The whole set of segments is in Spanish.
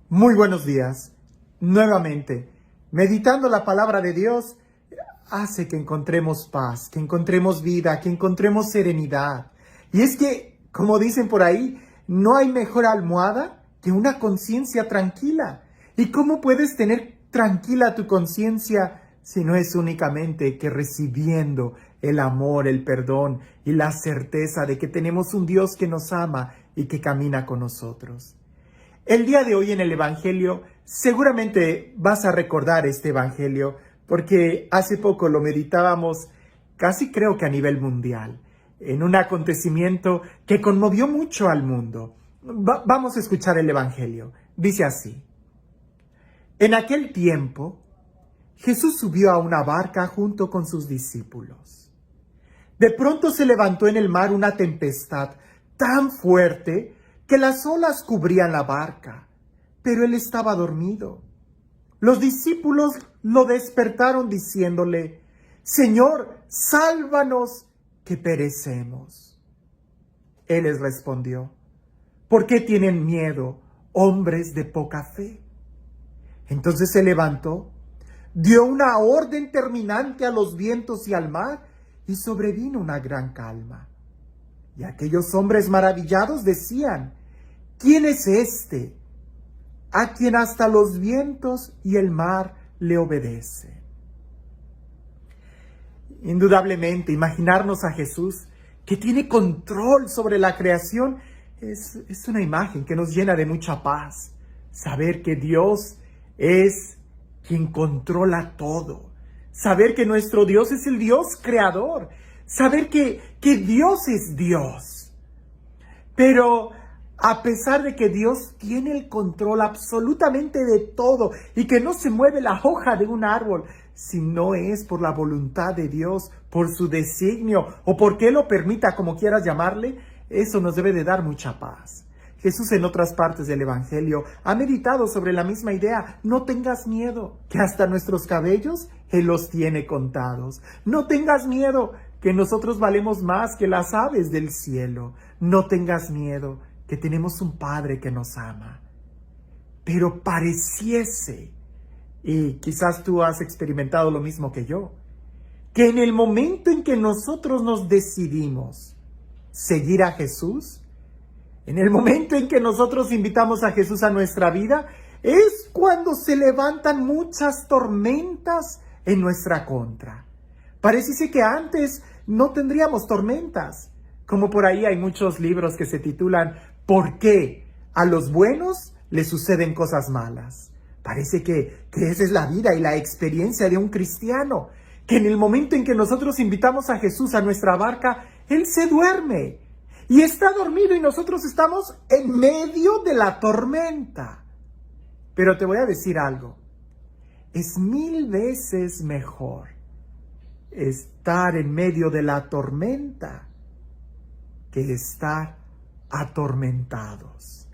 Muy buenos días. Nuevamente, meditando la palabra de Dios hace que encontremos paz, que encontremos vida, que encontremos serenidad. Y es que, como dicen por ahí, no hay mejor almohada que una conciencia tranquila. ¿Y cómo puedes tener tranquila tu conciencia si no es únicamente que recibiendo el amor, el perdón y la certeza de que tenemos un Dios que nos ama y que camina con nosotros? El día de hoy en el Evangelio, seguramente vas a recordar este Evangelio porque hace poco lo meditábamos, casi creo que a nivel mundial, en un acontecimiento que conmovió mucho al mundo. Vamos a escuchar el Evangelio. Dice así: En aquel tiempo, Jesús subió a una barca junto con sus discípulos. De pronto se levantó en el mar una tempestad tan fuerte que las olas cubrían la barca, pero él estaba dormido. Los discípulos lo despertaron diciéndole: Señor, sálvanos, que perecemos. Él les respondió: ¿Por qué tienen miedo, hombres de poca fe? Entonces se levantó, dio una orden terminante a los vientos y al mar, y sobrevino una gran calma. Y aquellos hombres maravillados decían: ¿Quién es este, a quien hasta los vientos y el mar le obedecen? Indudablemente, imaginarnos a Jesús, que tiene control sobre la creación, es una imagen que nos llena de mucha paz. Saber que Dios es quien controla todo. Saber que nuestro Dios es el Dios creador. Saber que Dios es Dios. Pero a pesar de que Dios tiene el control absolutamente de todo y que no se mueve la hoja de un árbol, si no es por la voluntad de Dios, por su designio o porque Él lo permita, como quieras llamarle, eso nos debe de dar mucha paz. Jesús en otras partes del Evangelio ha meditado sobre la misma idea. No tengas miedo, que hasta nuestros cabellos Él los tiene contados. No tengas miedo, que nosotros valemos más que las aves del cielo. No tengas miedo, que tenemos un Padre que nos ama. Pero pareciese, y quizás tú has experimentado lo mismo que yo, que en el momento en que nosotros nos decidimos seguir a Jesús, en el momento en que nosotros invitamos a Jesús a nuestra vida, es cuando se levantan muchas tormentas en nuestra contra. Parece que antes no tendríamos tormentas. Como por ahí hay muchos libros que se titulan ¿Por qué a los buenos les suceden cosas malas? Parece que esa es la vida y la experiencia de un cristiano, que en el momento en que nosotros invitamos a Jesús a nuestra barca, Él se duerme y está dormido y nosotros estamos en medio de la tormenta. Pero te voy a decir algo, es 1000 veces mejor estar en medio de la tormenta que estar atormentados.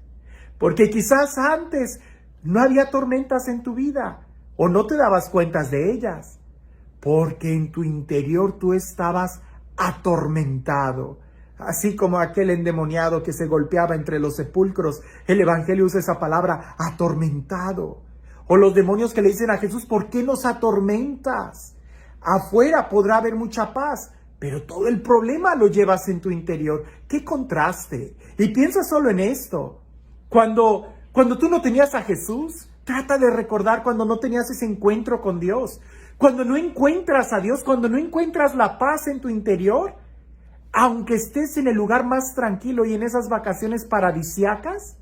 Porque quizás antes no había tormentas en tu vida o no te dabas cuentas de ellas, porque en tu interior tú estabas atormentado. Así como aquel endemoniado que se golpeaba entre los sepulcros, el Evangelio usa esa palabra, atormentado. O los demonios que le dicen a Jesús: ¿por qué nos atormentas? Afuera podrá haber mucha paz, pero todo el problema lo llevas en tu interior. ¡Qué contraste! Y piensa solo en esto. Cuando tú no tenías a Jesús, trata de recordar cuando no tenías ese encuentro con Dios. Cuando no encuentras a Dios, cuando no encuentras la paz en tu interior, aunque estés en el lugar más tranquilo y en esas vacaciones paradisíacas,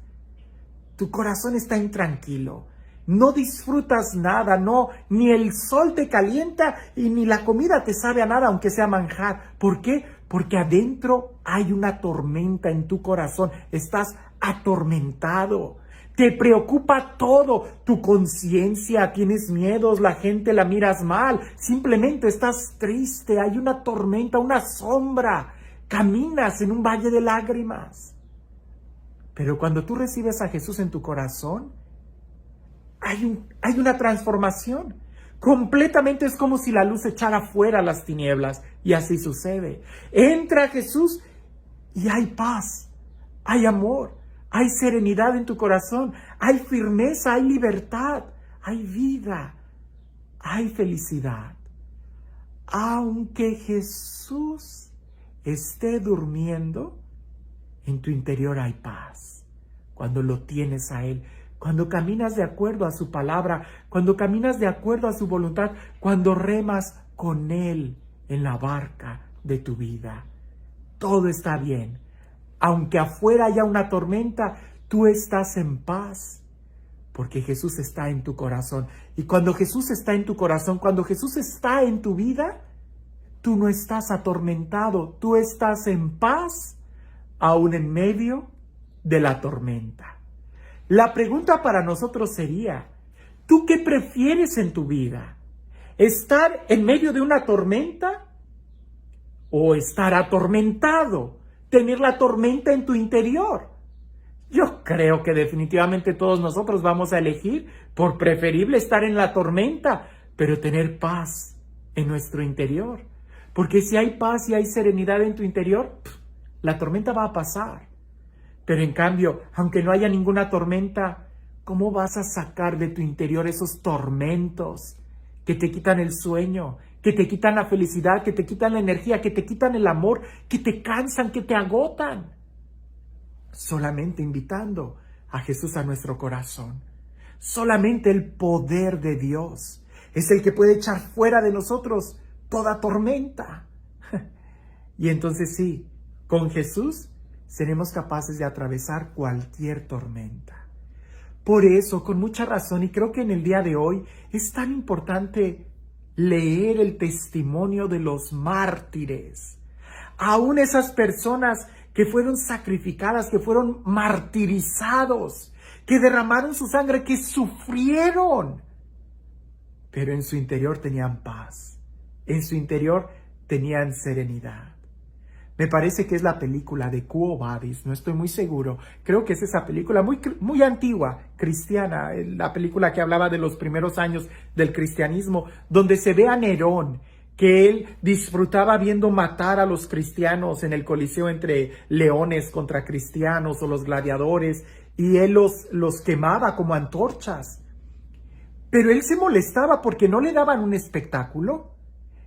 tu corazón está intranquilo. No disfrutas nada, ni el sol te calienta y ni la comida te sabe a nada, aunque sea manjar. ¿Por qué? Porque adentro hay una tormenta en tu corazón. Estás atormentado. Te preocupa todo. Tu conciencia, tienes miedos, la gente la miras mal. Simplemente estás triste. Hay una tormenta, una sombra. Caminas en un valle de lágrimas. Pero cuando tú recibes a Jesús en tu corazón, hay una transformación. Completamente es como si la luz echara fuera las tinieblas. Y así sucede. Entra Jesús y hay paz, hay amor, hay serenidad en tu corazón, hay firmeza, hay libertad, hay vida, hay felicidad. Aunque Jesús esté durmiendo, en tu interior hay paz. Cuando lo tienes a Él, cuando caminas de acuerdo a su palabra, cuando caminas de acuerdo a su voluntad, cuando remas con Él en la barca de tu vida. Todo está bien. Aunque afuera haya una tormenta, tú estás en paz, porque Jesús está en tu corazón. Y cuando Jesús está en tu corazón, cuando Jesús está en tu vida, tú no estás atormentado, tú estás en paz, aún en medio de la tormenta. La pregunta para nosotros sería, ¿tú qué prefieres en tu vida? ¿Estar en medio de una tormenta o estar atormentado? Tener la tormenta en tu interior. Yo creo que definitivamente todos nosotros vamos a elegir, por preferible, estar en la tormenta, pero tener paz en nuestro interior. Porque si hay paz y hay serenidad en tu interior, la tormenta va a pasar. Pero en cambio, aunque no haya ninguna tormenta, ¿cómo vas a sacar de tu interior esos tormentos que te quitan el sueño, que te quitan la felicidad, que te quitan la energía, que te quitan el amor, que te cansan, que te agotan? Solamente invitando a Jesús a nuestro corazón. Solamente el poder de Dios es el que puede echar fuera de nosotros toda tormenta. Y entonces sí, con Jesús seremos capaces de atravesar cualquier tormenta. Por eso, con mucha razón, y creo que en el día de hoy es tan importante leer el testimonio de los mártires. Aún esas personas que fueron sacrificadas, que fueron martirizados, que derramaron su sangre, que sufrieron, pero en su interior tenían paz, en su interior tenían serenidad. Me parece que es la película de Quo Vadis, no estoy muy seguro. Creo que es esa película muy antigua, cristiana, la película que hablaba de los primeros años del cristianismo, donde se ve a Nerón, que él disfrutaba viendo matar a los cristianos en el Coliseo entre leones contra cristianos o los gladiadores, y él los quemaba como antorchas. Pero él se molestaba porque no le daban un espectáculo.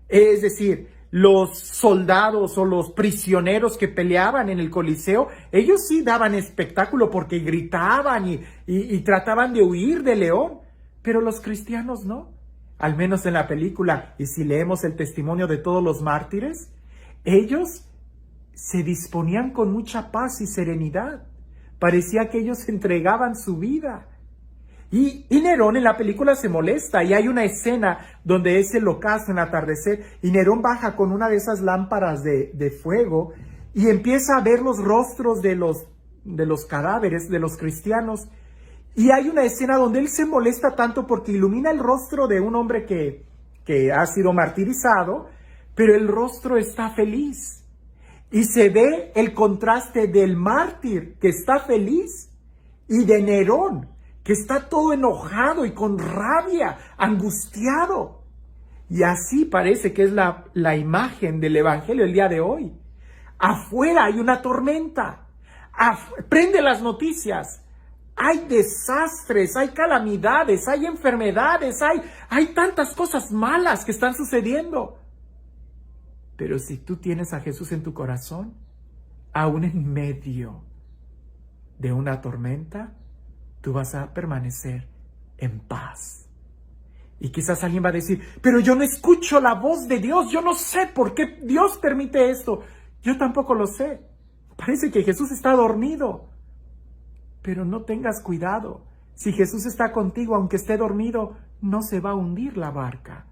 Es decir, los soldados o los prisioneros que peleaban en el Coliseo, ellos sí daban espectáculo porque gritaban y trataban de huir del león, pero los cristianos no. Al menos en la película, y si leemos el testimonio de todos los mártires, ellos se disponían con mucha paz y serenidad. Parecía que ellos entregaban su vida. Y Nerón en la película se molesta, y hay una escena donde es el ocaso en atardecer, y Nerón baja con una de esas lámparas de fuego y empieza a ver los rostros de los cadáveres de los cristianos. Y hay una escena donde él se molesta tanto porque ilumina el rostro de un hombre que ha sido martirizado, pero el rostro está feliz. Y se ve el contraste del mártir que está feliz y de Nerón, que está todo enojado y con rabia, angustiado. Y así parece que es la imagen del Evangelio el día de hoy. Afuera hay una tormenta. Prende las noticias. Hay desastres, hay calamidades, hay enfermedades, hay tantas cosas malas que están sucediendo. Pero si tú tienes a Jesús en tu corazón, aún en medio de una tormenta, tú vas a permanecer en paz. Y quizás alguien va a decir, pero yo no escucho la voz de Dios, yo no sé por qué Dios permite esto. Yo tampoco lo sé. Parece que Jesús está dormido. Pero no tengas cuidado. Si Jesús está contigo, aunque esté dormido, no se va a hundir la barca.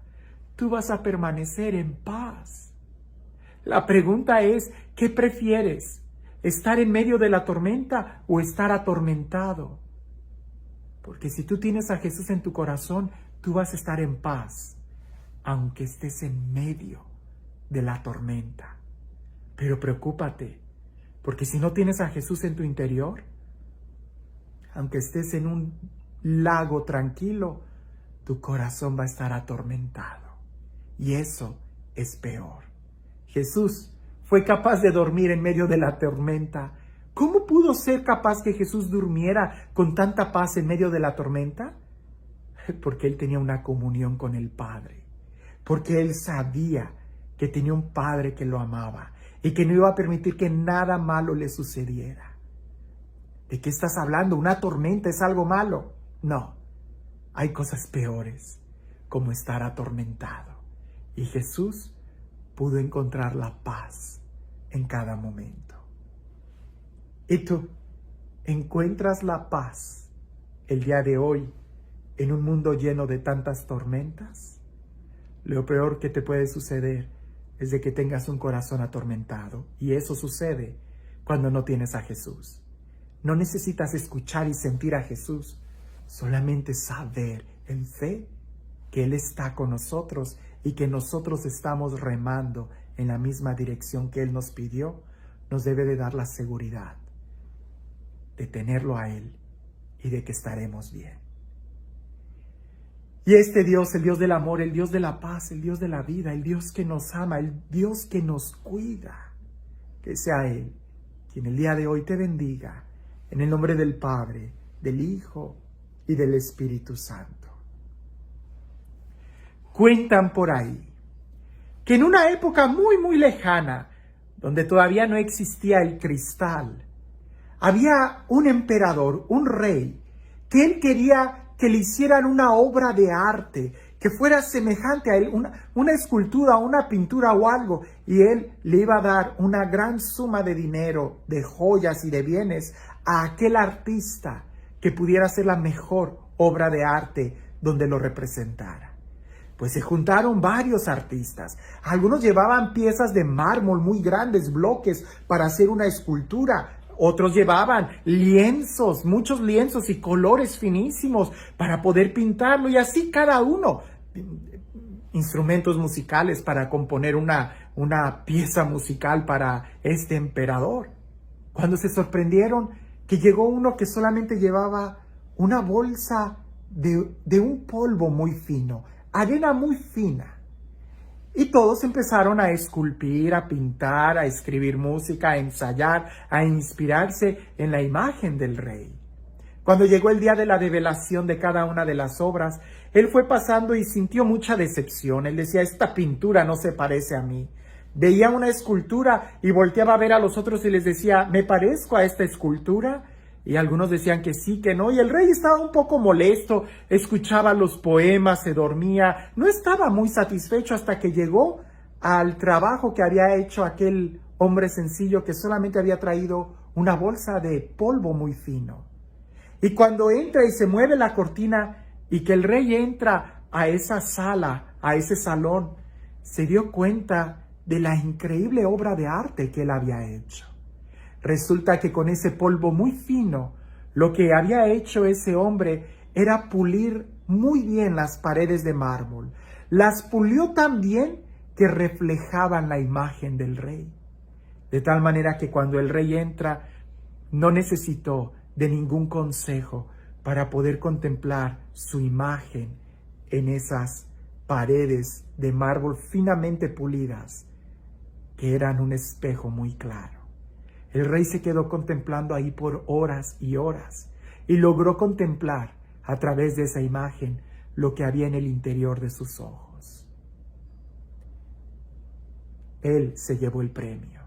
Tú vas a permanecer en paz. La pregunta es, ¿qué prefieres? ¿Estar en medio de la tormenta o estar atormentado? Porque si tú tienes a Jesús en tu corazón, tú vas a estar en paz, aunque estés en medio de la tormenta. Pero preocúpate, porque si no tienes a Jesús en tu interior, aunque estés en un lago tranquilo, tu corazón va a estar atormentado. Y eso es peor. Jesús fue capaz de dormir en medio de la tormenta ¿Cómo pudo ser capaz que Jesús durmiera con tanta paz en medio de la tormenta? Porque él tenía una comunión con el Padre, porque él sabía que tenía un Padre que lo amaba y que no iba a permitir que nada malo le sucediera. ¿De qué estás hablando? ¿Una tormenta es algo malo? No, hay cosas peores, como estar atormentado. Y Jesús pudo encontrar la paz en cada momento. ¿Y tú encuentras la paz el día de hoy en un mundo lleno de tantas tormentas? Lo peor que te puede suceder es de que tengas un corazón atormentado, y eso sucede cuando no tienes a Jesús. No necesitas escuchar y sentir a Jesús, solamente saber en fe que Él está con nosotros y que nosotros estamos remando en la misma dirección que Él nos pidió, nos debe de dar la seguridad de tenerlo a Él y de que estaremos bien. Y este Dios, el Dios del amor, el Dios de la paz, el Dios de la vida, el Dios que nos ama, el Dios que nos cuida, que sea Él quien el día de hoy te bendiga, en el nombre del Padre, del Hijo y del Espíritu Santo. Cuentan por ahí que en una época muy, muy lejana, donde todavía no existía el cristal, había un emperador, un rey, que él quería que le hicieran una obra de arte, que fuera semejante a él, una escultura, una pintura o algo, y él le iba a dar una gran suma de dinero, de joyas y de bienes a aquel artista que pudiera hacer la mejor obra de arte donde lo representara. Pues se juntaron varios artistas. Algunos llevaban piezas de mármol muy grandes, bloques, para hacer una escultura. Otros llevaban lienzos, muchos lienzos y colores finísimos para poder pintarlo, y así cada uno. Instrumentos musicales para componer una pieza musical para este emperador. Cuando se sorprendieron que llegó uno que solamente llevaba una bolsa de un polvo muy fino, arena muy fina. Y todos empezaron a esculpir, a pintar, a escribir música, a ensayar, a inspirarse en la imagen del rey. Cuando llegó el día de la develación de cada una de las obras, él fue pasando y sintió mucha decepción. Él decía, esta pintura no se parece a mí. Veía una escultura y volteaba a ver a los otros y les decía, ¿me parezco a esta escultura? Y algunos decían que sí, que no, y el rey estaba un poco molesto, escuchaba los poemas, se dormía, no estaba muy satisfecho hasta que llegó al trabajo que había hecho aquel hombre sencillo que solamente había traído una bolsa de polvo muy fino. Y cuando entra y se mueve la cortina y que el rey entra a esa sala, a ese salón, se dio cuenta de la increíble obra de arte que él había hecho. Resulta que con ese polvo muy fino, lo que había hecho ese hombre era pulir muy bien las paredes de mármol. Las pulió tan bien que reflejaban la imagen del rey. De tal manera que cuando el rey entra, no necesitó de ningún consejo para poder contemplar su imagen en esas paredes de mármol finamente pulidas, que eran un espejo muy claro. El rey se quedó contemplando ahí por horas y horas y logró contemplar a través de esa imagen lo que había en el interior de sus ojos. Él se llevó el premio.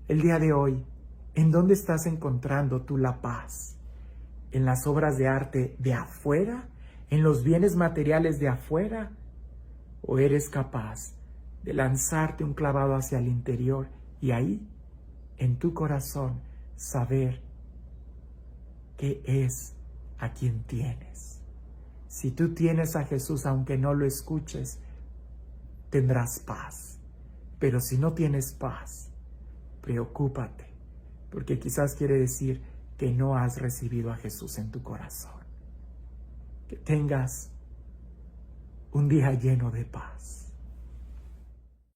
El día de hoy, ¿en dónde estás encontrando tú la paz? ¿En las obras de arte de afuera? ¿En los bienes materiales de afuera? ¿O eres capaz de lanzarte un clavado hacia el interior y ahí, en tu corazón, saber qué es a quien tienes? Si tú tienes a Jesús, aunque no lo escuches, tendrás paz. Pero si no tienes paz, preocúpate, porque quizás quiere decir que no has recibido a Jesús en tu corazón. Que tengas un día lleno de paz.